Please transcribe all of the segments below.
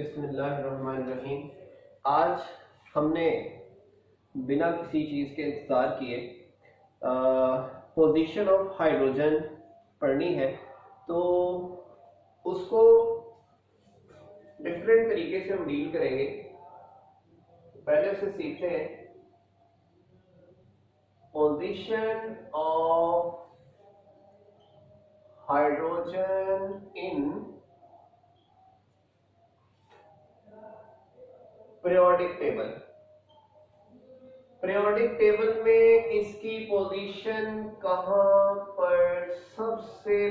बिस्मिल्लाहिर्रहमानिर्रहीम। आज हमने बिना किसी चीज़ के इंतज़ार किए पोजीशन ऑफ हाइड्रोजन पढ़नी है, तो उसको डिफरेंट तरीके से हम डील करेंगे। पहले उसे सीखते हैं। Position of hydrogen in periodic table. Periodic table में इसकी पोजीशन कहां पर सबसे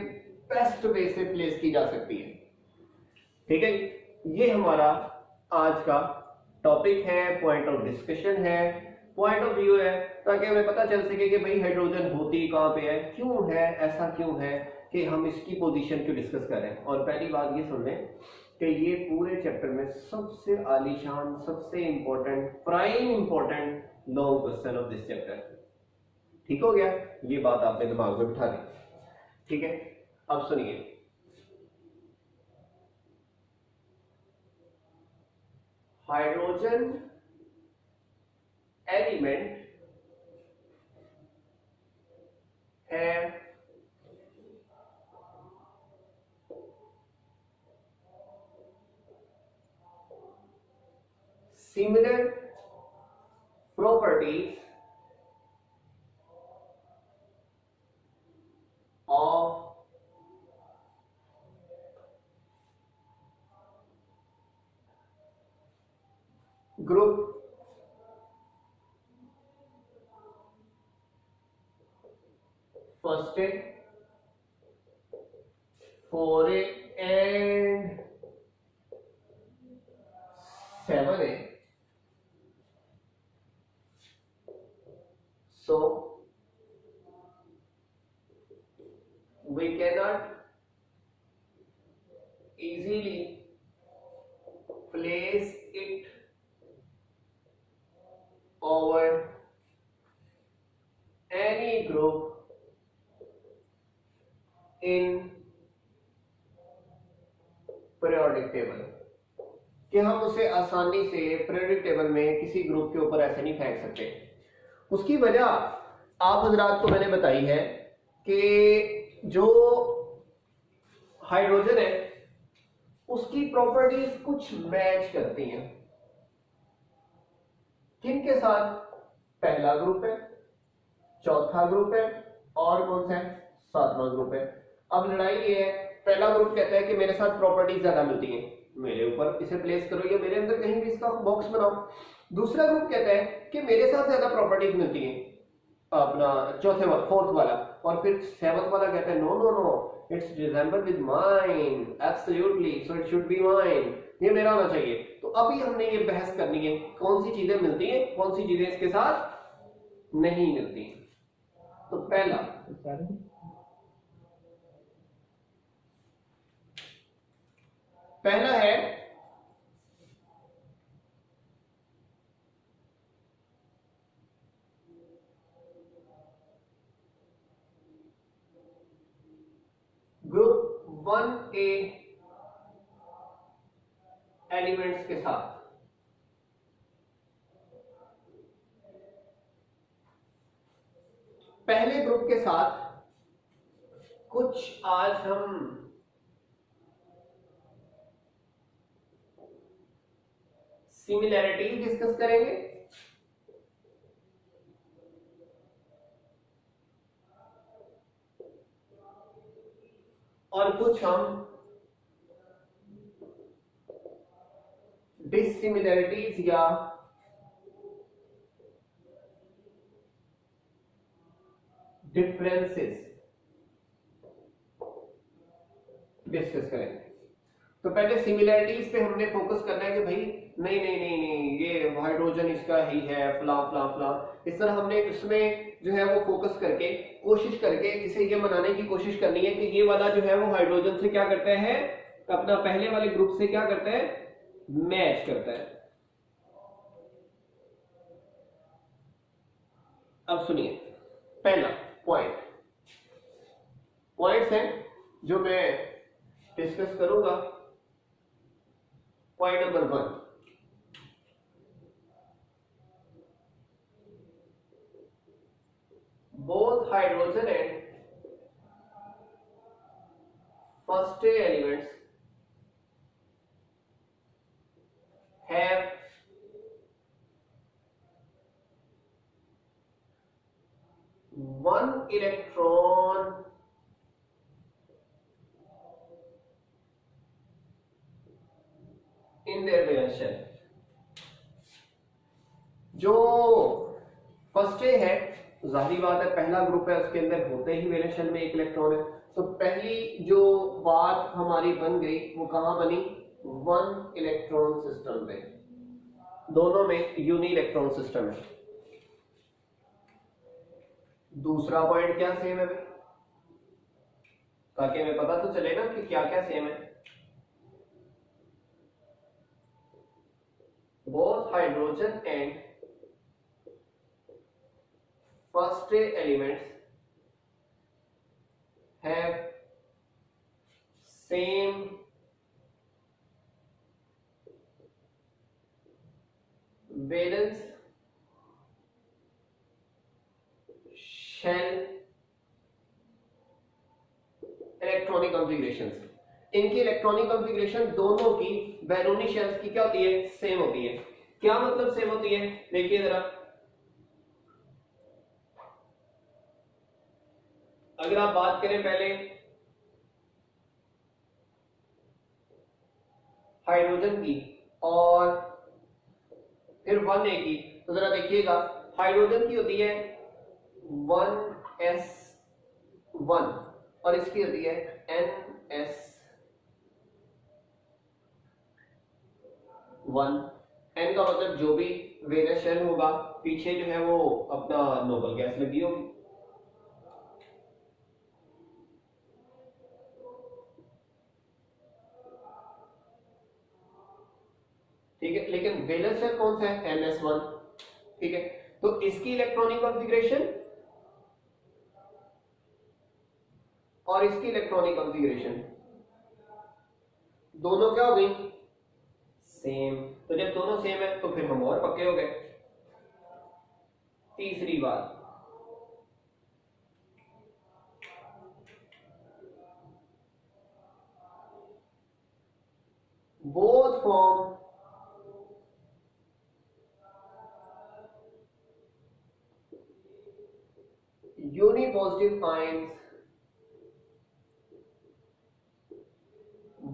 बेस्ट वे से प्लेस की जा सकती है। ठीक है, ये हमारा आज का टॉपिक है, पॉइंट ऑफ डिस्कशन है, पॉइंट ऑफ व्यू है, ताकि हमें पता चल सके कि भाई हाइड्रोजन होती कहां पे है, क्यों है, ऐसा क्यों है कि हम इसकी पोजीशन क्यों डिस्कस कर रहे हैं। और पहली बात ये सुन लें कि ये पूरे चैप्टर में सबसे आलीशान, सबसे important, prime important long question of this chapter. ठीक हो गया, ये बात आपने दिमाग में बिठा दी। ठीक है, अब सुनिए। हाइड्रोजन एलिमेंट है similar properties of group first A, 4A and 7A. So we cannot easily place it over any group in periodic table, कि हम उसे आसानी से पीरियोडिक टेबल में किसी ग्रुप के ऊपर ऐसे नहीं फेंक सकते। उसकी वजह आप हजरात को मैंने बताई है कि जो हाइड्रोजन है उसकी प्रॉपर्टीज कुछ मैच करती हैं। किनके साथ? पहला ग्रुप है, चौथा ग्रुप है, और कौन सा है? सातवां ग्रुप है। अब लड़ाई ये है, पहला ग्रुप कहता है कि मेरे साथ प्रॉपर्टीज ज्यादा मिलती हैं, मेरे ऊपर इसे प्लेस करो या मेरे अंदर कहीं भी इसका बॉक्स बनाओ। दूसरा ग्रुप कहता है कि मेरे साथ ज्यादा प्रॉपर्टीज मिलती हैं, अपना चौथे वाला, फोर्थ वाला। और फिर सेवंथ वाला कहता है no no no, it's resemble with mine, absolutely, so it should be mine, ये मेरा होना चाहिए। तो अभी हमने ये बहस करनी है, कौन सी चीजें मिलती हैं, कौन सी चीजें इसके साथ नहीं मिलती। तो पहला है ग्रुप 1A एलिमेंट्स के साथ। पहले ग्रुप के साथ कुछ आज हम सिमिलैरिटीज डिस्कस करेंगे, और कुछ हम डिसिमिलैरिटीज या डिफरेंसेस डिस्कस करेंगे। तो पहले सिमिलैरिटीज पे हमने फोकस करना है कि भाई नहीं नहीं नहीं नहीं, ये हाइड्रोजन इसका ही है, फला फला फला। इस तरह हमने उसमें जो है वो फोकस करके, कोशिश करके इसे ये मनाने की कोशिश करनी है कि ये वाला जो है वो हाइड्रोजन से क्या करता है, अपना पहले वाले ग्रुप से क्या करता है, मैच करता है। अब सुनिए, पहला पॉइंट्स हैं जो मैं डिस्कस करूंगा। Point number 1, both hydrogen and first elements have one electron in their valence shell. जो फर्स्ट ए है, जाहिर बात है पहला ग्रुप है, उसके अंदर होते ही वैलेंस शेल में एक इलेक्ट्रॉन है। तो पहली जो बात हमारी बन गई वो कहां बनी? वन इलेक्ट्रॉन सिस्टम पे, दोनों में यूनि इलेक्ट्रॉन सिस्टम है। दूसरा पॉइंट क्या सेम है भाई, ताकि हमें पता तो चले ना कि क्या क्या सेम है। Both hydrogen and first elements have same valence shell electronic configurations. इनकी इलेक्ट्रॉनिक कॉन्फ़िगरेशन दोनों की बैरोनी शेल्स की क्या होती है? सेम होती है। क्या मतलब सेम होती है? देखिए जरा, अगर आप बात करें पहले हाइड्रोजन की और फिर 1a की, तो जरा देखिएगा, हाइड्रोजन की होती है 1s1 और इसकी होती है ns1। n का मतलब जो भी वैलेंस शेल होगा, पीछे जो है वो अपना नोबल गैस लगी होगी। ठीक है, लेकिन वैलेंस शेल कौन सा है? ns1। ठीक है, तो इसकी इलेक्ट्रॉनिक कॉन्फ़िगरेशन और इसकी इलेक्ट्रॉनिक कॉन्फ़िगरेशन दोनों क्या हो गई? सेम। तो जब दोनों सेम है तो फिर हम और पक्के हो गए। तीसरी बात, both form unipositive ions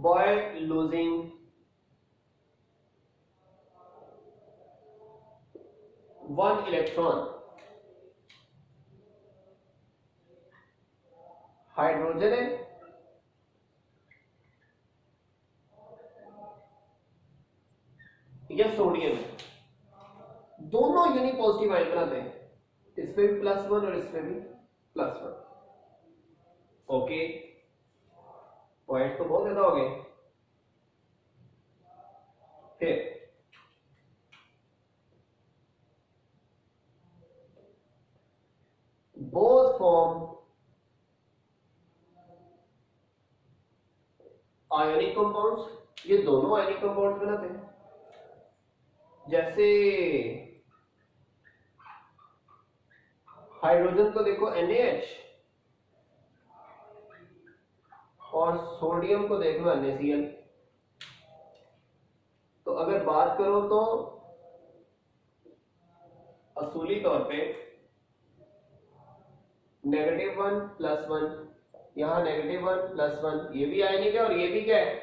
by losing one electron। Hydrogen है या सोडियम है, दोनों यूनिपॉजिटिव आयन बनाते हैं। इसमें भी +1 और इसमें भी +1। ओके, पॉइंट तो बहुत ज्यादा हो गए। फिर बोथ फॉर्म आयोनिक कंपाउंड्स, ये दोनों आयोनिक कंपाउंड्स बनाते हैं। जैसे हाइड्रोजन को देखो NaH और सोडियम को देख लो NaCl। तो अगर बात करो तो असूली तौर पे -1 +1, यहां -1 +1, ये भी आयनिक है और ये भी क्या है?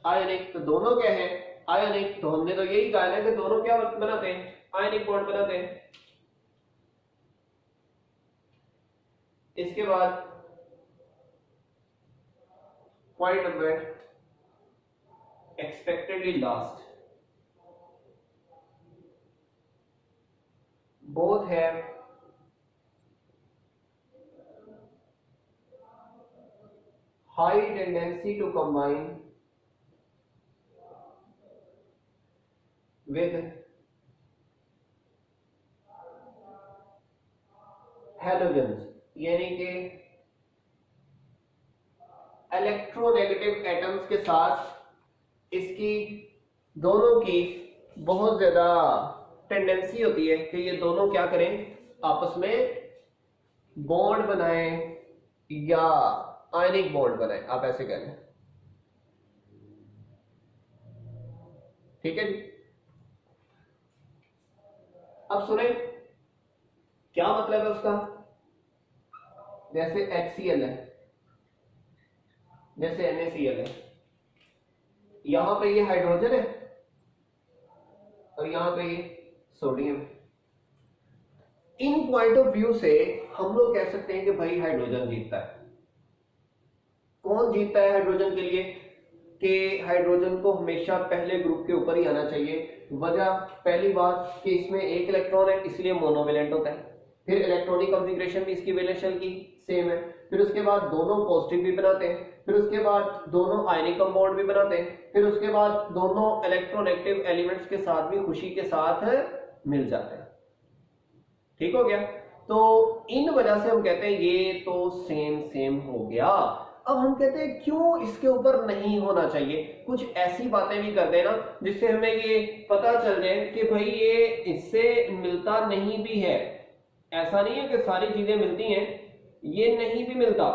आयनिक। तो दोनों क्या है? आयनिक। तो हमने तो यही कहा है कि दोनों क्या बनाते हैं? आयनिक बॉन्ड बनाते हैं। इसके बाद point number expectedly last, both have high tendency to combine with halogens, यानी कि इलेक्ट्रोनेगेटिव एटम्स के साथ इसकी दोनों की बहुत ज्यादा टेंडेंसी होती है कि ये दोनों क्या करें, आपस में बॉन्ड बनाएं या आयनिक बॉन्ड बनाएं, आप ऐसे कह लें। ठीक है जी। अब सुने क्या मतलब है उसका। जैसे HCl है, जैसे NaCl है, यहां पे ये हाइड्रोजन है और यहां पे ये sodium. In point of view से हम लोग कह सकते हैं कि भाई हाइड्रोजन जीतता है। कौन जीतता है हाइड्रोजन के लिए, कि हाइड्रोजन को हमेशा पहले ग्रुप के ऊपर ही आना चाहिए। वजह, पहली बात कि इसमें एक इलेक्ट्रॉन है इसलिए मोनोवेलेंट होता है। फिर इलेक्ट्रॉनिक कॉन्फ़िगरेशन भी इसकी वैलेंस शेल की सेम है। फिर उसके बाद दोनों पॉजिटिव भी बनाते हैं। फिर उसके बाद दोनों आयनिक कंपाउंड भी बनाते हैं। फिर उसके बाद दोनों इलेक्ट्रोनेगेटिव एलिमेंट्स के साथ भी खुशी के साथ मिल जाते हैं। ठीक हो गया। तो इन वजह से हम कहते हैं ये तो सेम सेम हो गया। अब हम कहते हैं क्यों इसके ऊपर नहीं होना चाहिए, कुछ ऐसी बातें भी कर देना जिससे हमें ये पता चल जाए कि भाई ये इससे मिलता नहीं भी है। ऐसा नहीं है कि सारी चीजें मिलती हैं, ये नहीं भी मिलता।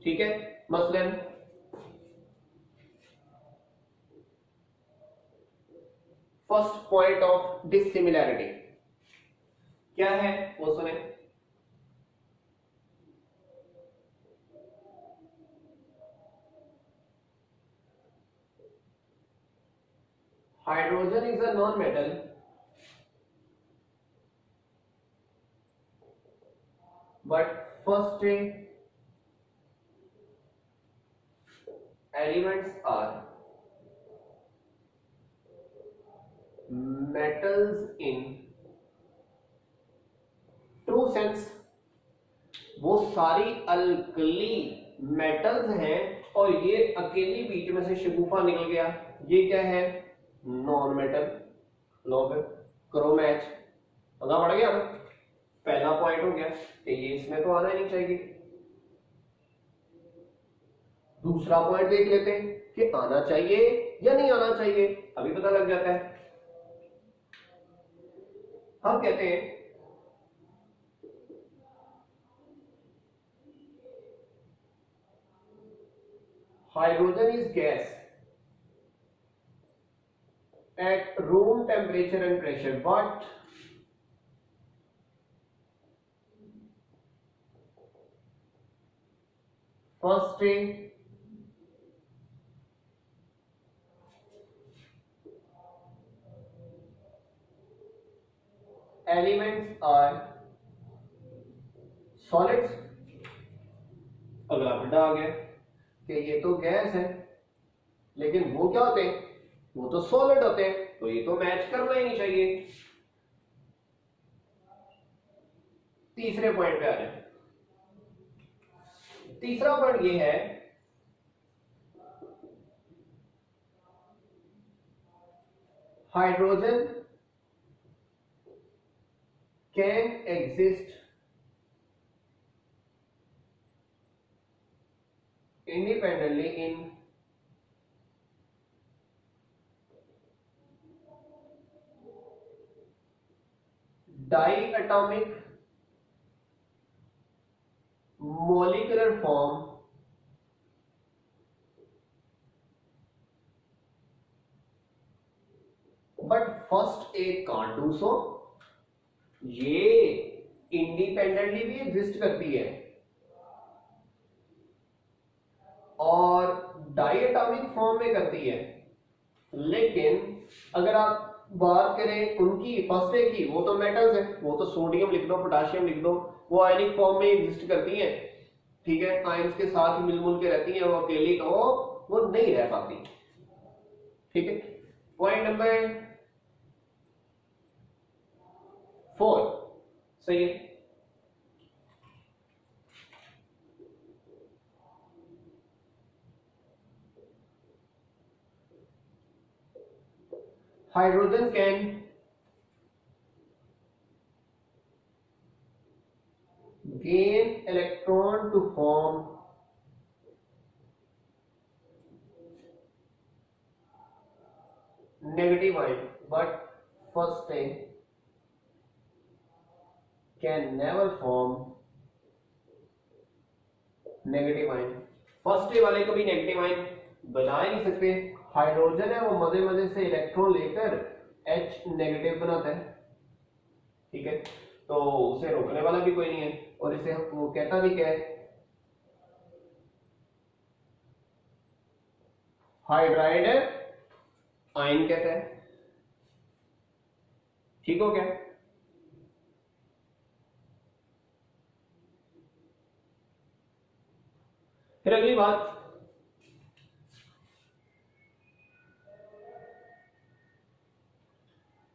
ठीक है, मसलन फर्स्ट पॉइंट ऑफ डिसिमिलैरिटी क्या है वो सुने। Hydrogen is a non metal but first elements are metals in true sense। वो सारी अल्कली मेटल्स हैं और ये अकेली बीच में से शगुफा निकल गया, ये क्या है, नॉन मेटल। लो फिर करो मैच, पता पड़ गया ना। पहला पॉइंट हो गया कि ये इसमें तो आना ही नहीं चाहिए। दूसरा पॉइंट देख लेते हैं कि आना चाहिए या नहीं आना चाहिए, अभी पता लग जाता है। हम कहते हैं hydrogen is gas at room temperature and pressure, but first elements are solids। अगला बड़ा आ गया कि ये तो गैस है लेकिन वो क्या होते हैं, वो तो सॉलिड होते हैं, तो ये तो मैच करना ही नहीं चाहिए। तीसरे पॉइंट पे आ जाए। तीसरा पॉइंट ये है hydrogen can exist independently in diatomic molecular form but first A can't do so। ये इंडिपेंडेंटली भी एग्जिस्ट करती है और डायटोमिक फॉर्म में करती है, लेकिन अगर आप बात करें उनकी फर्स्ट ए की, वो तो मेटल्स है, वो तो सोडियम लिख दो, पोटाशियम लिख दो, वो आयनिक फॉर्म में एग्जिस्ट करती हैं। ठीक है, आयंस के साथ ही मिलजुल के रहती हैं, वो अकेली तो वो नहीं रह पाती। ठीक है, पॉइंट नंबर 4 सही है। Hydrogen can gain electron to form negative ion, but first A can never form negative ion. First A वाले कभी नेगेटिव आयन बना ही नहीं सकते। हाइड्रोजन है वो मजे मजे से इलेक्ट्रॉन लेकर H नेगेटिव बनाता है, ठीक है, तो उसे रोकने वाला भी कोई नहीं है। और इसे वो कहता भी क्या है, हाइड्राइड आयन कहता है। ठीक हो क्या? फिर अगली बात,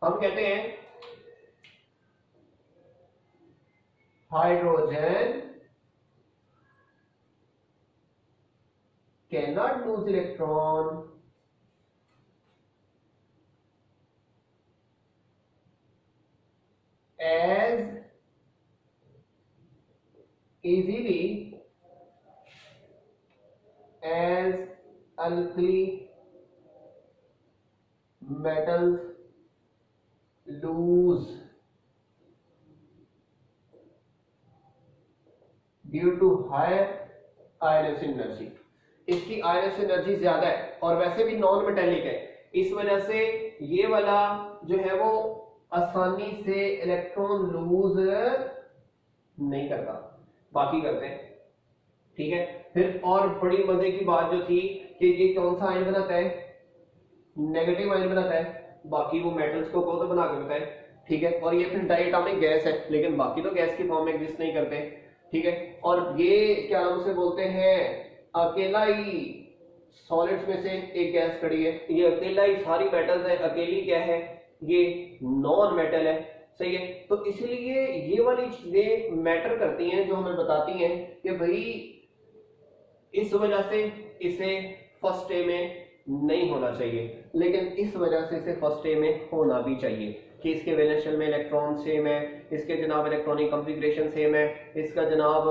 हम कहते हैं hydrogen can not lose electron as easily as alkali metals lose due to higher ionization energy। इसकी आयनस एनर्जी ज्यादा है और वैसे भी नॉन मेटेलिक है, इस वजह से ये वाला जो है वो आसानी से इलेक्ट्रॉन लूज नहीं करता, बाकी करते हैं, ठीक है। फिर और बड़ी मजे की बात जो थी कि ये कौन सा आयन बनाता है, नेगेटिव आयन बनाता है, बाकी वो मेटल्स को तो बना के बताए, ठीक है। और ये फिर डायटोमिक गैस है, लेकिन बाकी तो गैस की फॉर्म में एग्जिस्ट नहीं करते, ठीक है। और ये क्या नाम से बोलते हैं, अकेला ही सॉलिड्स में से एक गैस खड़ी है, ये अकेला ही सारी मेटल्स है, अकेली क्या है, ये नॉन मेटल है, सही है। तो इसलिए ये वाली चीजें मैटर करती हैं जो हमें बताती हैं कि भाई इस वजह से इसे फर्स्ट ए में नहीं होना चाहिए, लेकिन इस वजह से इसे फर्स्ट ए में होना भी चाहिए कि इसके वैलेंस शेल में इलेक्ट्रॉन सेम है, इसके जनाब इलेक्ट्रॉनिक कॉन्फ़िगरेशन सेम है, इसका जनाब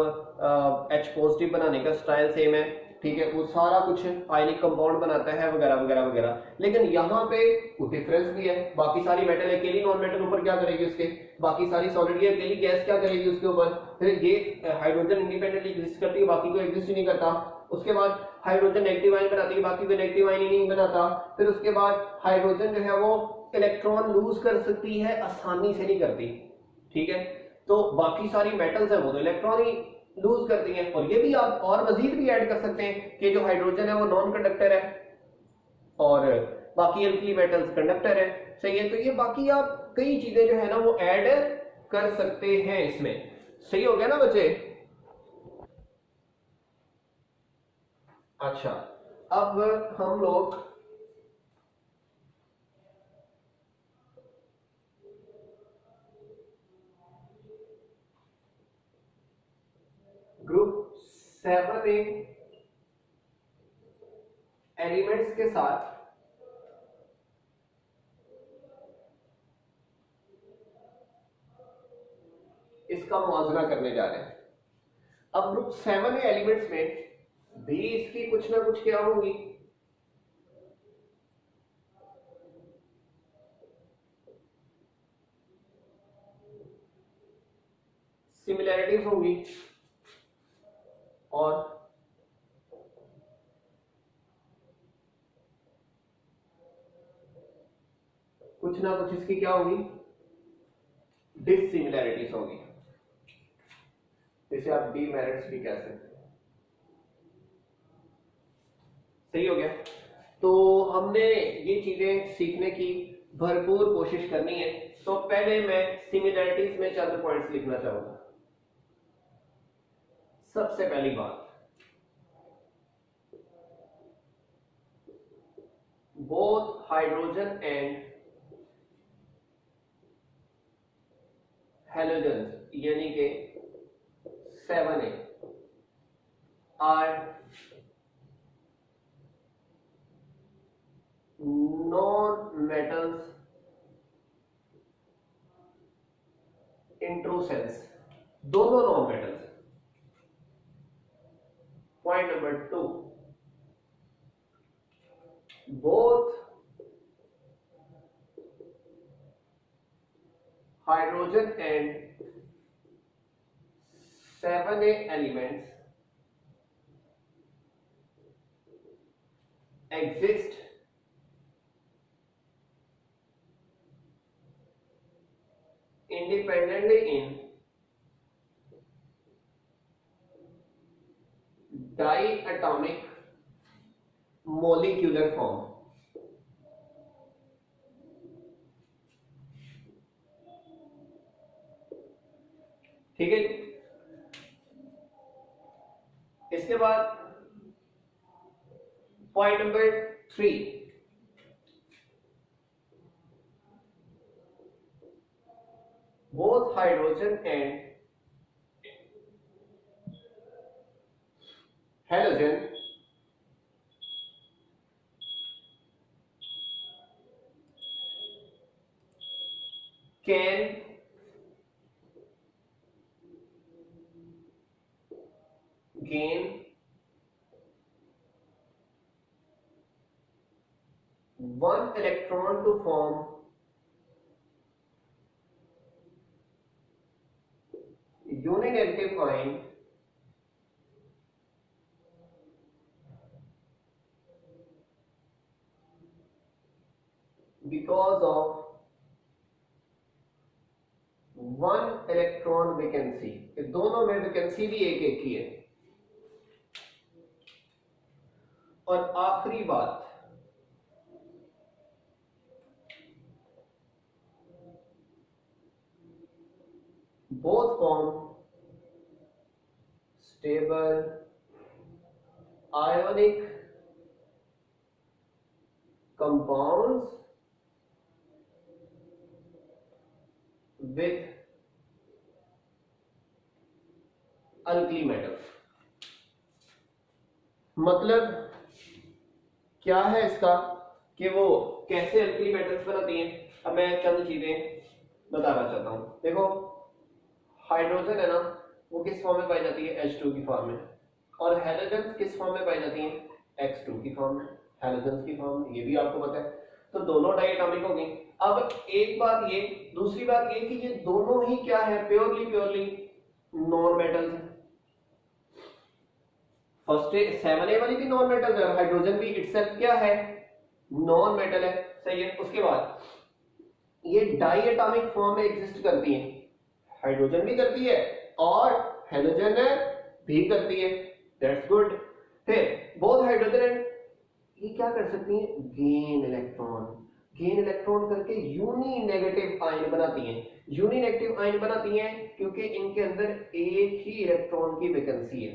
H पॉजिटिव बनाने का स्टाइल सेम है, ठीक है, वो सारा कुछ आयनिक कंपाउंड बनाता है वगैरह वगैरह वगैरह। लेकिन यहाँ पे कुछ डिफरेंस भी है, बाकी सारी मेटल अकेली नॉन मेटल ऊपर क्या करेगी उसके, बाकी सारी सॉलिड ये अकेली गैस क्या करेगी उसके ऊपर, फिर ये हाइड्रोजन इंडिपेंडेंटली एग्जिस्ट करती है, बाकी को एग्जिस्ट ही नहीं करता। उसके बाद हाइड्रोजन नेगेटिव आयन बनाती है, बाकी कोई नेगेटिव आयन ही नहीं बनाता। फिर उसके बाद हाइड्रोजन जो है वो इलेक्ट्रॉन लूज कर सकती है, आसानी से नहीं करती, ठीक है। तो बाकी सारी मेटल्स है वो तो इलेक्ट्रॉन ही लूज करती हैं। और ये भी आप और मजीद भी ऐड कर सकते हैं कि जो हाइड्रोजन है वो नॉन कंडक्टर है और बाकी अल्कली मेटल्स कंडक्टर है, सही है। तो ये बाकी आप कई चीजें जो है ना वो ऐड कर सकते हैं इसमें, सही हो गया ना बच्चे। अच्छा, अब हम लोग ग्रुप 7A एलिमेंट्स के साथ इसका मुआवजा करने जा रहे हैं। अब ग्रुप 7A एलिमेंट्स में भी इसकी कुछ ना कुछ क्या होगी, सिमिलैरिटीज होंगी और कुछ ना कुछ इसकी क्या होगी, डिसिमिलैरिटीज होगी, इसे आप डीमेरिट्स भी कह सकते हैं, सही हो गया। तो हमने ये चीजें सीखने की भरपूर कोशिश करनी है। तो पहले मैं सिमिलैरिटीज में चंद पॉइंट्स लिखना चाहूंगा। सबसे पहली बात, बोथ हाइड्रोजन एंड हैलोजन्स यानी कि 7A are non metals in true sense, दोनों non metals. Point number 2, both hydrogen and 7a elements exist independently in diatomic molecular form. ठीक है, इसके बाद point number 3, both hydrogen and halogen can gain one electron to form uninegative ion because of one electron vacancy. दोनों में vacancy भी एक एक ही है। और आखिरी बात, both form stable ionic compounds with alkali metals। मतलब क्या है इसका कि वो कैसे अल्कली मेटल्स बनाती हैं। अब मैं चंद चीजें बताना चाहता हूं। देखो, हाइड्रोजन है ना, वो किस फॉर्म में पाई जाती है? H2 की फॉर्म में। और हेलोजन किस फॉर्म में पाई जाती है? X2 की फॉर्म में, हेलोजन की फॉर्म में। ये भी आपको पता है। तो दोनों डायटोमिक हो गई। अब एक बात ये, दूसरी बात ये कि ये दोनों ही क्या है? प्योरली नॉन मेटल्स है। फर्स्ट 7a वाली भी नॉन मेटल है, हाइड्रोजन भी इटसेल्फ क्या है? नॉन मेटल है। सही है। उसके बाद ये डायटोमिक फॉर्म में एग्जिस्ट करती हैं। हाइड्रोजन भी करती है और हेलोजन भी करती है। That's good. फिर बोथ हाइड्रोजन एंड ये क्या कर सकती हैं? गेन इलेक्ट्रॉन करके यूनी नेगेटिव आयन बनाती हैं। यूनी नेगेटिव आयन बनाती हैं क्योंकि इनके अंदर एक ही इलेक्ट्रॉन की वैकेंसी है।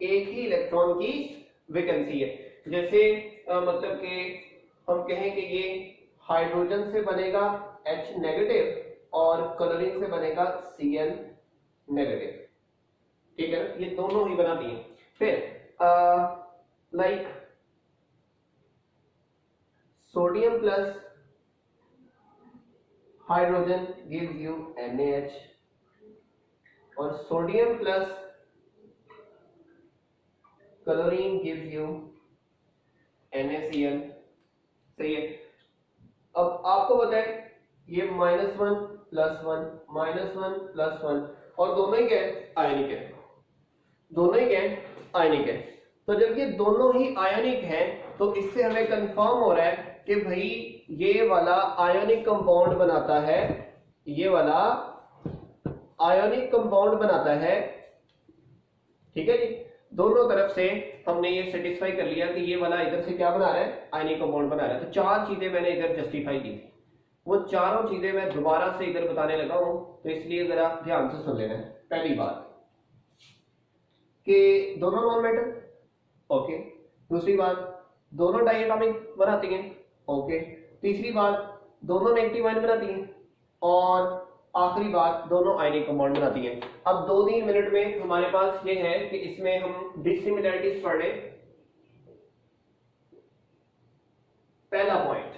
एक ही इलेक्ट्रॉन की वैकेंसी है। जैसे मतलब कि हम कहें कि ये हाइड्रोजन से बनेगा H नेगेटिव और क्लोरीन से बनेगा Cl नेगेटिव। ठीक है, ये दोनों ही बनाती हैं। फिर like sodium plus hydrogen gives you NaH और sodium plus chlorine gives you NaCl। सही है। अब आपको पता है ये -1 + 1 -1 + 1 और दोनों ही क्या है? आयनिक है। दोनों ही क्या है? आयनिक है। तो जब ये दोनों ही आयनिक हैं तो इससे हमें कंफर्म हो रहा है कि भाई ये वाला आयनिक कंपाउंड बनाता है, ये वाला आयनिक कंपाउंड बनाता है। ठीक है जी। दोनों तरफ से हमने ये सेटिस्फाई कर लिया कि ये वाला इधर से क्या बना रहा है? आयनिक कंपाउंड बना रहा है। तो चार चीजें मैंने इधर जस्टिफाई की थी, वो चारों चीजें मैं दोबारा से इधर बताने लगा हूं, तो इसलिए जरा ध्यान से सुन लेना है। पहली बात कि दोनों नॉन मेटल, ओके। दूसरी बात, दोनों डायटोमिक बनाती हैं, ओके। तीसरी बात, दोनों नेगेटिव आयन बनाती हैं। और आखिरी बात, दोनों आयनिक कंपाउंड बनाती हैं। अब 2-3 मिनट में हमारे पास ये है कि इसमें हम डिसिमिलरिटीज पढ़ लें। पहला point,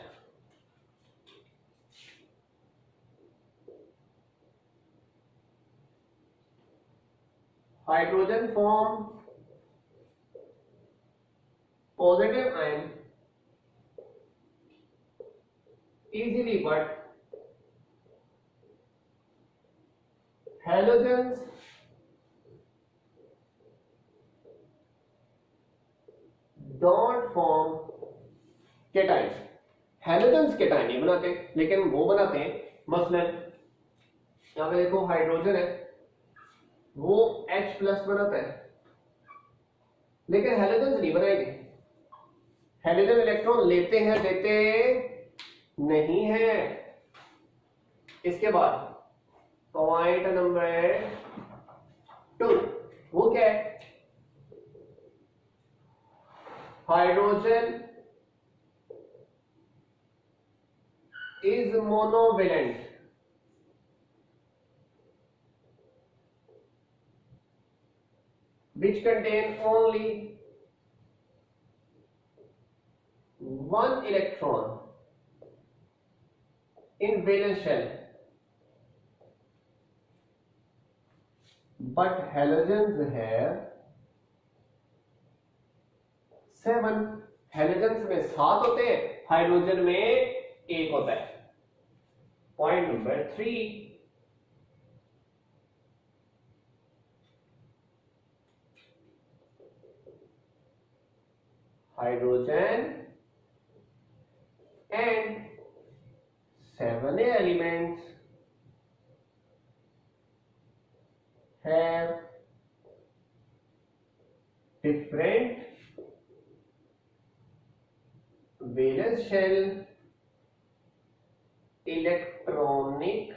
hydrogen form positive ion easily but halogens don't form cation, halogens cation नहीं बनाते लेकिन वो बनाते हैं, मसलन यहां पे देखो हाइड्रोजन है वो H प्लस बनाता है लेकिन हैलोजेंस नहीं बनाएंगे, हैलोजन इलेक्ट्रॉन लेते हैं देते नहीं है। इसके बाद पॉइंट नंबर 2 वो क्या है, hydrogen is monovalent, which contain only one electron in valence shell, but halogens have 7, halogens में 7 होते हैं, हाइड्रोजन में 1 होता है। Point number 3, hydrogen and 7 elements have different valence shell electronic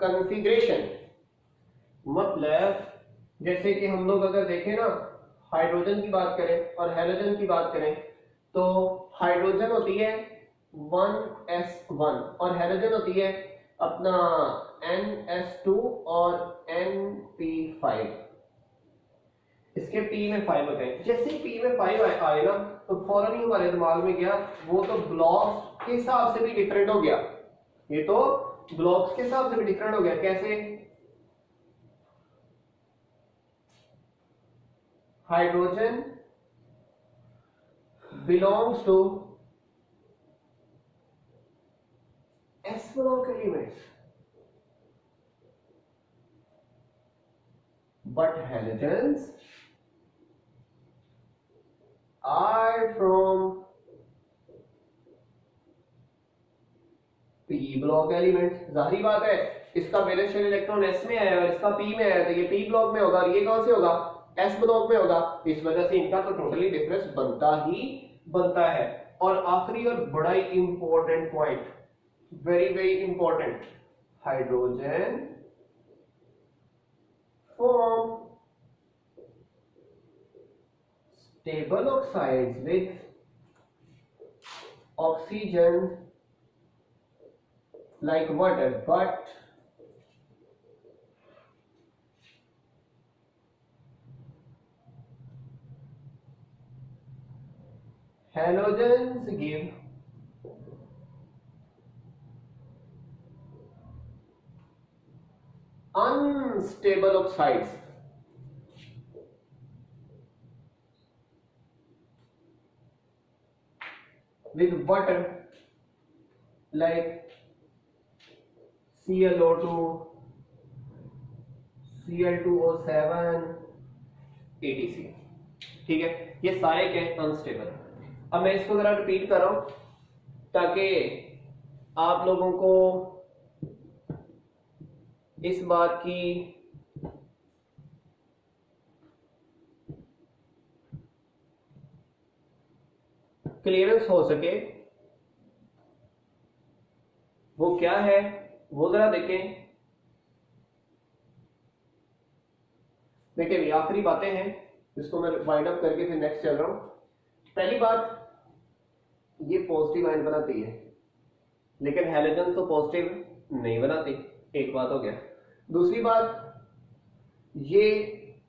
configuration। मतलब जैसे कि हम लोग अगर देखें ना, हाइड्रोजन की बात करें और हैलोजन की बात करें तो हाइड्रोजन होती है 1s1 और हैलोजन होती है अपना NS2 और NP5। इसके P में 5 होते हैं। जैसे ही P में 5 आए ना तो फौरन ही हमारे दिमाग में गया वो तो ब्लॉक्स के हिसाब से भी डिफरेंट हो गया, ये तो ब्लॉक्स के हिसाब से भी डिफरेंट हो गया। कैसे, hydrogen belongs to S block elements, but halogens are from P block elements। जाहिर बात है इसका वैलेंस शेल इलेक्ट्रॉन S में है और इसका P में है तो ये P ब्लॉक में होगा और ये कहां से होगा, S ब्लॉक में होगा। इस वजह से इनका तो टोटली डिफरेंस बनता ही बनता है। और आखिरी और बड़ा ही important point, very very important, hydrogen form stable oxides with oxygen like water, but halogens give unstable oxides with water like ClO2, Cl2O7 etc। ठीक है, ये सारे क्या है, अनस्टेबल। अब मैं इसको जरा रिपीट कर रहा हूं ताकि आप लोगों को इस बात की क्लियरेंस हो सके। वो क्या है वो जरा देखें। देखिए आखिरी बातें हैं, इसको मैं वाइंड अप करके फिर नेक्स्ट चल रहा हूं। पहली बात, ये पॉजिटिव आयन बनाती है लेकिन हैलोजन तो पॉजिटिव नहीं बनाती, एक बात हो गया। दूसरी बात, ये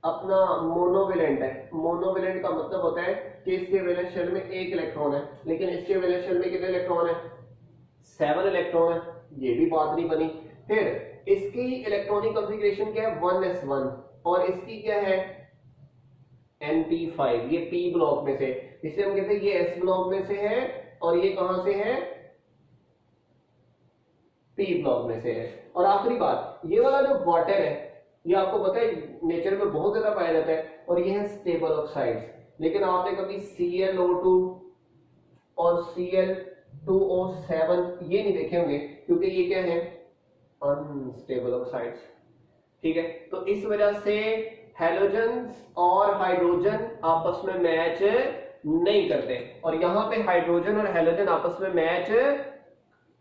अपना मोनोवेलेंट है। मोनोवेलेंट का मतलब होता है कि इसके वैलेंस शेल में 1 इलेक्ट्रॉन है लेकिन इसके वैलेंस शेल में कितने इलेक्ट्रॉन है, 7 इलेक्ट्रॉन है, ये भी बात नहीं बनी। फिर इसकी इलेक्ट्रॉनिक कॉन्फ़िगरेशन क्या है, 1s1 और इसकी क्या है, NP5, ये P ब्लॉक में से, इसे हम कहते हैं ये S ब्लॉक में से है और ये कहां से है, पी ब्लॉक में से है। और आखिरी बात, ये वाला जो वाटर है ये आपको पता है नेचर में बहुत ज्यादा पाया जाता है और ये है स्टेबल ऑक्साइड्स, लेकिन आपने कभी ClO2 और Cl2O7 ये नहीं देखे होंगे क्योंकि ये क्या है, अनस्टेबल ऑक्साइड्स। ठीक है, तो इस वजह से हैलोजेंस और हाइड्रोजन आपस में मैच नहीं करते, और यहां पे हाइड्रोजन और हैलोजन आपस में मैच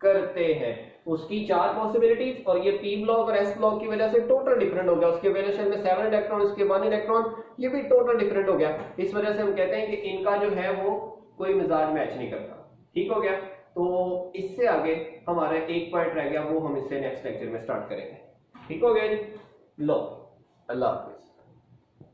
करते हैं। उसकी 4 पॉसिबिलिटीज, और ये पी ब्लॉक और एस ब्लॉक की वजह से टोटल डिफरेंट हो गया। उसके वैलेंस में 7 इलेक्ट्रॉन, इसके 1 इलेक्ट्रॉन, ये भी टोटल डिफरेंट हो गया। इस वजह से हम कहते हैं कि इनका जो है वो कोई मिजाज मैच नहीं करता। ठीक हो गया, तो इससे आगे हमारा एक पॉइंट रह गया, वो हम इससे नेक्स्ट लेक्चर में स्टार्ट करेंगे। ठीक हो गया जी, लो, अल्लाह हाफिज।